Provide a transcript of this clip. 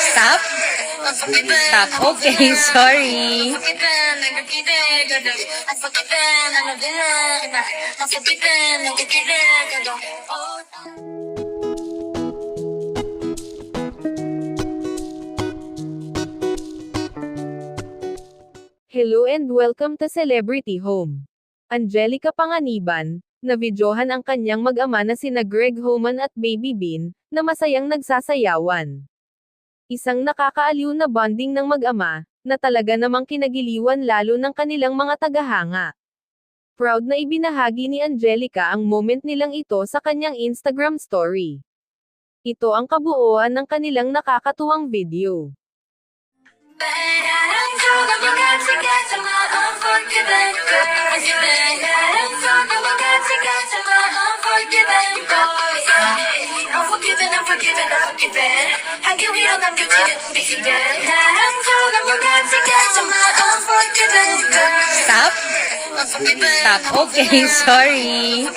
Stop? Stop. Okay, sorry. Hello and welcome to Celebrity Home. Angelica Panganiban, na-videohan ang kanyang mag-ama na sina Greg Homan at Baby Bean, na masayang nagsasayawan. Isang nakakaaliw na bonding ng mag-ama, na talaga namang kinagiliwan lalo ng kanilang mga tagahanga. Proud na ibinahagi ni Angelica ang moment nilang ito sa kanyang Instagram story. Ito ang kabuuan ng kanilang nakakatuwang video. Stop? Stop. Okay, sorry. Oh,